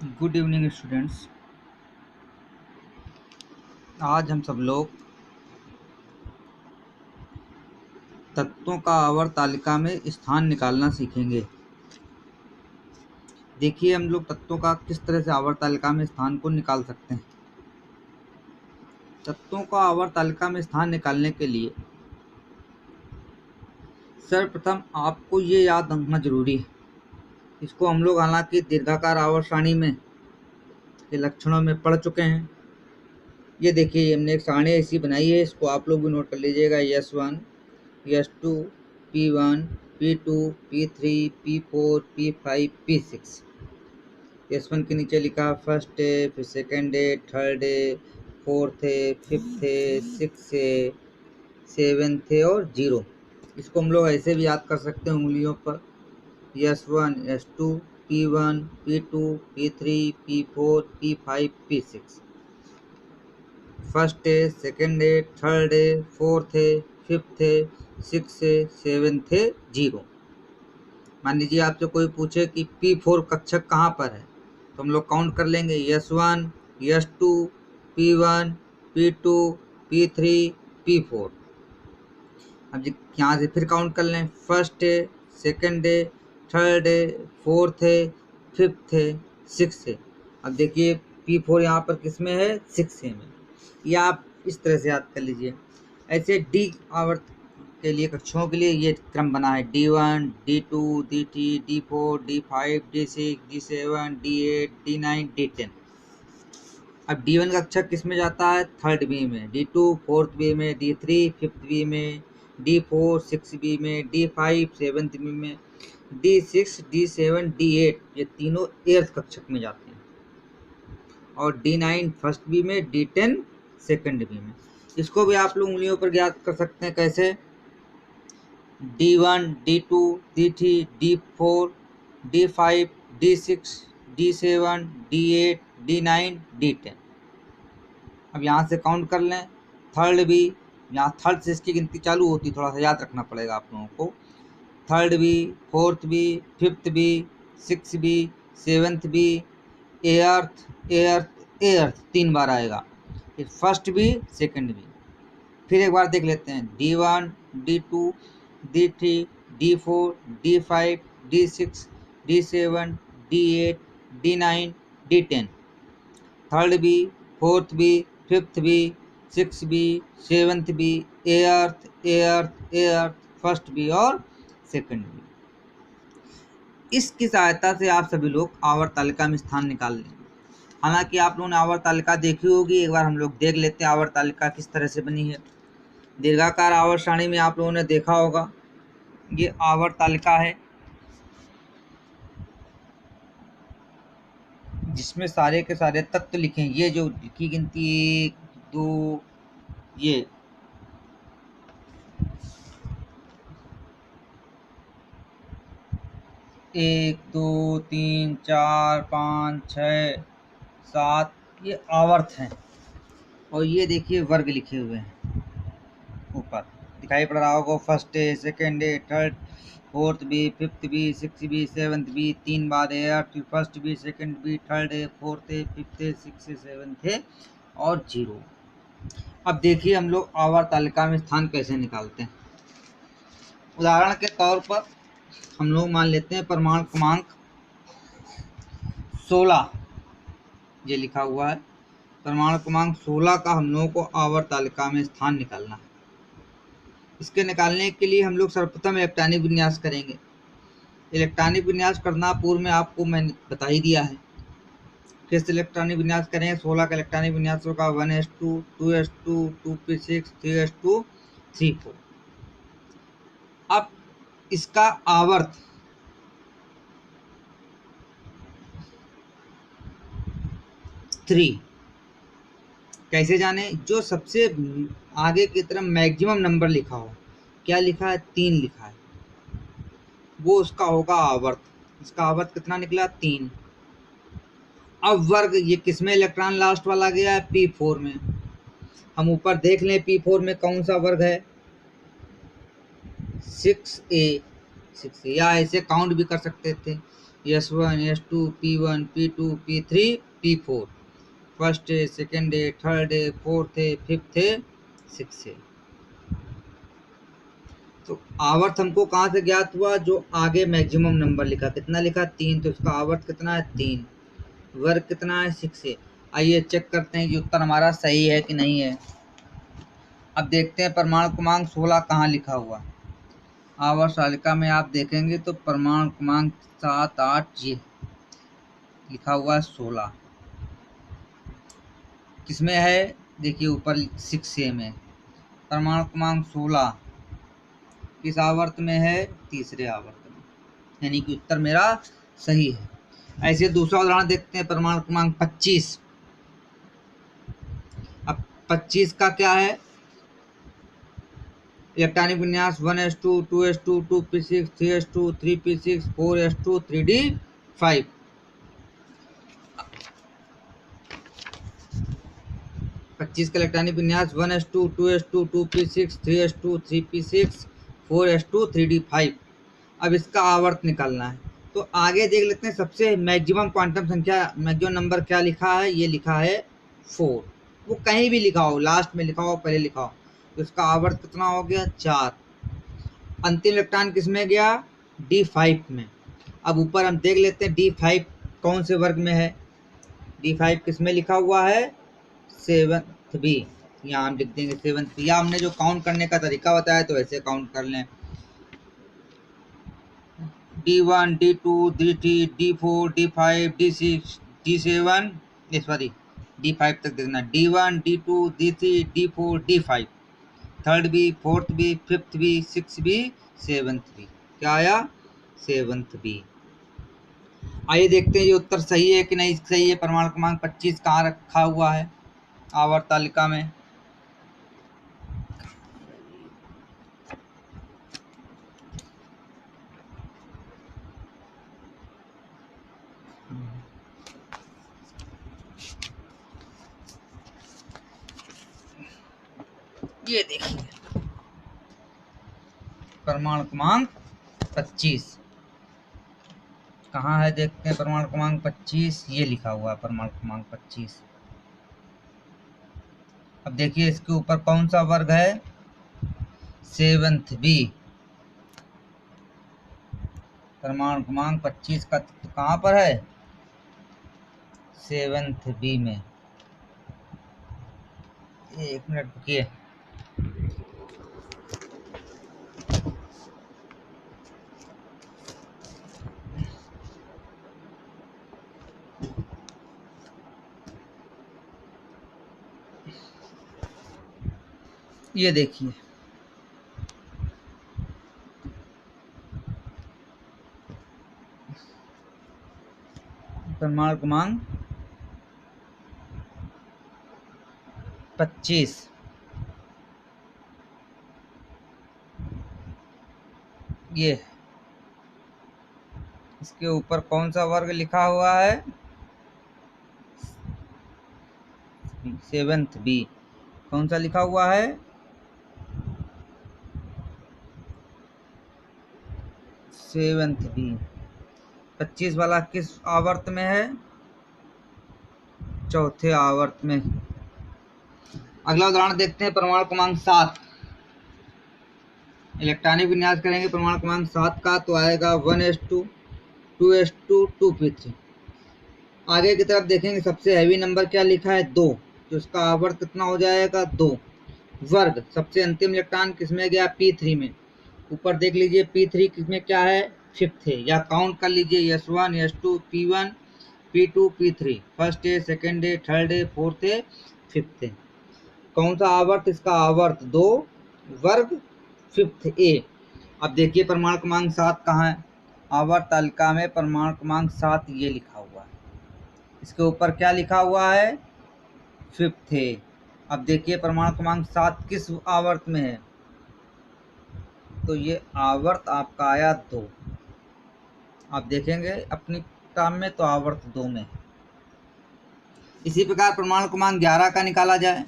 Good evening students. आज हम सब लोग तत्वों का आवर्त तालिका में स्थान निकालना सीखेंगे। देखिए हम लोग तत्वों का किस तरह से आवर्त तालिका में स्थान को निकाल सकते हैं। तत्वों का आवर्त तालिका में स्थान निकालने के लिए सर्वप्रथम आपको ये याद रखना जरूरी है। इसको हम लोग हालांकि दीर्घाकार आवर्त सारणी में के लक्षणों में पढ़ चुके हैं। ये देखिए हमने एक सारणी ऐसी बनाई है, इसको आप लोग भी नोट कर लीजिएगा। S1 S2 P1 P2 P3 P4 P5 P6। S1 के नीचे लिखा फर्स्ट है, फिर सेकंड है, थर्ड है, फोर्थ है, फिफ्थ है, सिक्स है, सेवेंथ है और जीरो। इसको हम लोग ऐसे भी याद कर सकते हैं उंगलियों पर। S1 S2 P1 P2 P3 P4 P5 P6। First है, सेकंड है, थर्ड है, फोर्थ है, फिफ्थ है, सिक्स है, सेवेंथ है, जीरो। मान लीजिए आपसे कोई पूछे कि P4 कक्षक कहाँ पर है, तो हम लोग काउंट कर लेंगे। S1 S2 P1 P2 P3 P4। अब यहाँ से फिर काउंट कर लें। फर्स्ट है, सेकंड है, थर्ड है, फोर्थ है, फिफ्थ है, सिक्स है। अब देखिए P4 यहाँ पर किस में है, 6 में। या आप इस तरह से याद कर लीजिए। ऐसे डी आवर्त के लिए कक्षों के लिए ये क्रम बना है। D1 D2 D3 D4 D5 D6 D7 D8 D9 D10। अब D1 कक्षक किस में जाता है, थर्ड बी में, D2 फोर्थ बी में, D3 फिफ्थ बी में, D4 सिक्स बी में, D5 सेवन्थ बी में, D6 D7 D8 ये तीनों एर्थ कक्षक में जाते हैं। और D9 फर्स्ट बी में, D10 सेकंड बी में। इसको भी आप लोग उंगलियों पर ज्ञात कर सकते हैं। कैसे? D1 D2 D3 D4 D5 D6 D7 D8 D9 D10। अब यहाँ से काउंट कर लें। थर्ड बी, यहाँ थर्ड से इसकी गिनती चालू होती, थोड़ा सा याद रखना पड़ेगा आप लोगों को। Third B, fourth B, fifth B, six B, seventh B, eighth eighth eighth 3 बार आएगा। फिर फर्स्ट बी, सेकंड बी। फिर एक बार देख लेते हैं। D1 D2 D3 D4 D5 D6 D7 D8 D9 D10। Third B, fourth B, fifth B, six B, seventh B, eighth eighth eighth, first B और second B. इसकी सहायता से आप सभी लोग आवर्त तालिका में स्थान निकाल लेंगे। हालांकि आप लोगों ने आवर्त तालिका देखी होगी, एक बार हम लोग देख लेते हैं आवर्त तालिका किस तरह से बनी है। दीर्घाकार आवर्त सारणी में आप लोगों ने देखा होगा, ये आवर्त तालिका है जिसमें सारे के सारे तत्व लिखे हैं। ये जो लिखी गिनती 1 2 ये 1 2 3 4 5 6 7 ये आवर्त हैं। और ये देखिए वर्ग लिखे हुए हैं, ऊपर दिखाई पड़ रहा होगा। फर्स्ट है, सेकेंड है, third fourth B, fifth B, six B, seventh B, 3 बार है। First B, second B, third है, फोर्थ है, फिफ्थ है, सिक्स है, सेवन्थ है और जीरो। अब देखिए हम लोग आवर्त तालिका में स्थान कैसे निकालते हैं। उदाहरण के तौर पर हम लोग मान लेते हैं परमाणु क्रमांक 16 ये लिखा हुआ है। परमाणु क्रमांक 16 का हम लोगों को आवर्त तालिका में स्थान निकालना है। इसके निकालने के लिए हम लोग सर्वप्रथम इलेक्ट्रॉनिक विन्यास करेंगे। इलेक्ट्रॉनिक विन्यास करना पूर्व में आपको मैंने बता ही दिया है। किस इलेक्ट्रॉनिक विन्यास करेंगे? 16 का इलेक्ट्रॉनिक विन्यास होगा 1s2 2s2 2p6 3s2 3p4। अब इसका आवर्त थ्री कैसे जाने? जो सबसे आगे की तरफ मैक्सिमम नंबर लिखा हो, क्या लिखा है? 3 लिखा है, वो उसका होगा आवर्त। इसका आवर्त कितना निकला? 3। अब वर्ग, ये किसमें इलेक्ट्रॉन लास्ट वाला गया है? P4 में। हम ऊपर देख लें P4 में कौन सा वर्ग है? 6A। या ऐसे काउंट भी कर सकते थे S1 S2 P1 P2 P3 P4, first है, सेकेंड है, थर्ड है, फोर्थ है, फिफ्थ है, सिक्स है। तो आवर्त हमको कहाँ से ज्ञात हुआ? जो आगे मैक्सिमम नंबर लिखा, कितना लिखा? 3, तो इसका आवर्त कितना है? 3। वर्ग कितना है? 6 है। आइए चेक करते हैं कि उत्तर हमारा सही है कि नहीं है। अब देखते हैं परमाणु क्रमांक 16 कहाँ लिखा हुआ। आवर्त तालिका में आप देखेंगे तो परमाणु क्रमांक 7 8 ये लिखा हुआ है 16। किसमें है? देखिए ऊपर 6 में। परमाणु क्रमांक 16 किस आवर्त में है? तीसरे आवर्त में, यानी कि उत्तर मेरा सही है। ऐसे दूसरा उदाहरण देखते हैं, परमाणु क्रमांक 25। अब 25 का क्या है? इलेक्ट्रॉनिक विन्यास 1s2 2s2 2p6 3s2 3p6 4s2 3d5। 25 का इलेक्ट्रॉनिक विन्यास 1s2 2s2 2p6 3s2 3p6 4s2 3d5। अब इसका आवर्त निकालना है। तो आगे देख लेते हैं, सबसे मैक्सिमम क्वांटम संख्या, मैक्सिमम नंबर क्या लिखा है? ये लिखा है 4। वो कहीं भी लिखा हो, लास्ट में लिखा हो, पहले लिखा हो, तो इसका आवर्त कितना हो गया? 4। अंतिम इलेक्ट्रॉन किस में गया? D5 में। अब ऊपर हम देख लेते हैं D5 कौन से वर्ग में है। D5 किस में लिखा हुआ है? 7th B। यहाँ हम लिख देंगे 7th B, या हमने जो काउंट करने का तरीका बताया तो ऐसे काउंट कर लें। D1 D2 D3 D4 D5 D6 D7, sorry D5 तक देखना, D1 D2 D3 D4 D5, third B, fourth B, fifth B, six B, seventh B. क्या आया? 7th B. आइए देखते हैं ये उत्तर सही है कि नहीं सही है। परमाणु क्रमांक 25 कहाँ रखा हुआ है आवर्त तालिका में? ये देखिए परमाणु क्रमांक 25 कहाँ है, देखते हैं। परमाणु क्रमांक 25 ये लिखा हुआ है, परमाणु क्रमांक 25। अब देखिए इसके ऊपर कौन सा वर्ग है? 7th B. परमाणु क्रमांक 25 का कहाँ पर है? 7th बी में। एक मिनट रुकिए। ये देखिए परमाणु क्रमांक 25 ये, इसके ऊपर कौन सा वर्ग लिखा हुआ है? 7th B. कौन सा लिखा हुआ है? 7th B. 25 वाला किस आवर्त में है? चौथे आवर्त में। अगला उदाहरण देखते हैं, परमाणु क्रमांक 7। इलेक्ट्रॉनिक विन्यास करेंगे परमाणु क्रमांक 7 का, तो आएगा 1s2 2s2 2p3। आगे की तरफ देखेंगे, सबसे हैवी नंबर क्या लिखा है? 2, तो इसका आवर्त कितना हो जाएगा? 2। वर्ग, सबसे अंतिम इलेक्ट्रॉन किसमें गया? P3 में। ऊपर देख लीजिए P3 किसमें क्या है? 5th है, या काउंट कर लीजिए S1 S2 P1 P2 P3, first है, सेकेंड है, थर्ड है, फोर्थ है, फिफ्थ है। कौन सा आवर्त? इसका आवर्त 2, वर्ग 5th A। अब देखिए परमाणु क्रमांक 7 कहाँ है आवर्त तालिका में? परमाणु क्रमांक 7 ये लिखा हुआ है। इसके ऊपर क्या लिखा हुआ है? 5th है। अब देखिए परमाणु क्रमांक 7 किस आवर्त में है? तो ये आवर्त आपका आया 2। आप देखेंगे अपनी किताब में तो आवर्त 2 में। इसी प्रकार परमाणु क्रमांक 11 का निकाला जाए।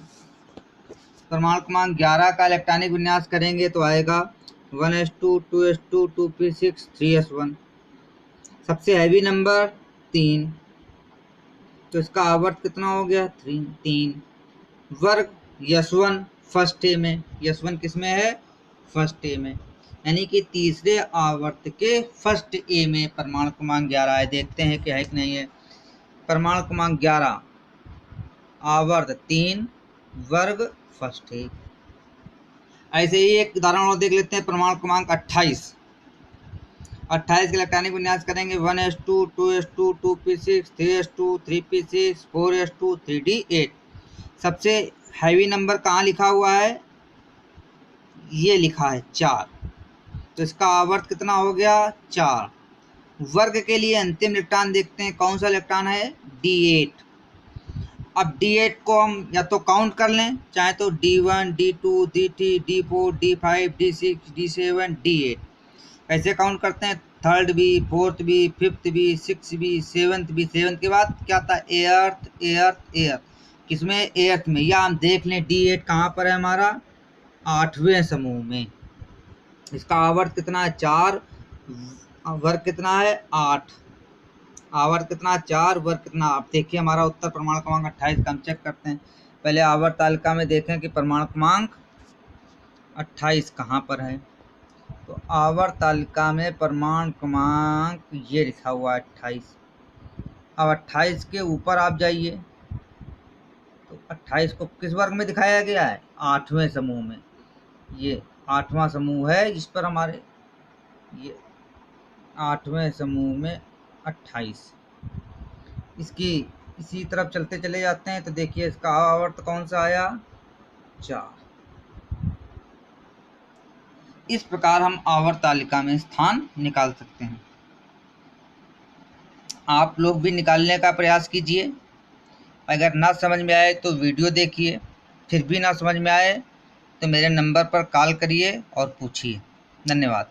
परमाणु क्रमांक 11 का इलेक्ट्रॉनिक विन्यास करेंगे तो आएगा 1s2 2s2 2p6 3s1। सबसे हैवी नंबर 3, तो इसका आवर्त कितना हो गया 3। वर्ग यशवन फर्स्ट ए में, यशवन किस में है फर्स्ट ए में, यानी कि तीसरे आवर्त के फर्स्ट ए में परमाणु क्रमांक 11 है। देखते हैं कि है कि नहीं है। परमाणु क्रमांक 11 आवर्त 3 वर्ग फर्स्ट ए। ऐसे ही एक उदाहरण और देख लेते हैं। परमाणु क्रमांक 28 के इलेक्ट्रॉनिक विन्यास करेंगे 1s2 2s2 2p6 3s2 3p6 4s2 3d8। सबसे हैवी नंबर कहाँ लिखा हुआ है, ये लिखा है 4, तो इसका आवर्त कितना हो गया 4। वर्ग के लिए अंतिम इलेक्ट्रॉन देखते हैं, कौन सा इलेक्ट्रॉन है d8। अब d8 को हम या तो काउंट कर लें, चाहे तो d1 d2 d3 d4 d5 d6 d7 d8। कैसे काउंट करते हैं, third B, fourth B, fifth B, six B, seventh B. Seventh के बाद क्या था एर्थ एर्थ एर्थ, किसमें एर्थ में। या हम देख लें d8 कहाँ पर है हमारा 8वें समूह में। इसका आवर्त कितना है 4, वर्ग कितना है 8। आवर्त कितना 4 वर्ग कितना। आप देखिए हमारा उत्तर परमाणु क्रमांक 28 का हम चेक करते हैं। पहले आवर्त तालिका में देखें कि परमाणु क्रमांक 28 कहाँ पर है। तो आवर्त तालिका में परमाणु क्रमांक ये लिखा हुआ है 28। अब 28 के ऊपर आप जाइए, तो 28 को किस वर्ग में दिखाया गया है 8वें समूह में। ये 8वां समूह है जिस पर हमारे ये 8वें समूह में 28। इसकी इसी तरफ चलते चले जाते हैं, तो देखिए इसका आवर्त कौन सा आया 4। इस प्रकार हम आवर्त तालिका में स्थान निकाल सकते हैं। आप लोग भी निकालने का प्रयास कीजिए। अगर ना समझ में आए तो वीडियो देखिए, फिर भी ना समझ में आए तो मेरे नंबर पर कॉल करिए और पूछिए। धन्यवाद।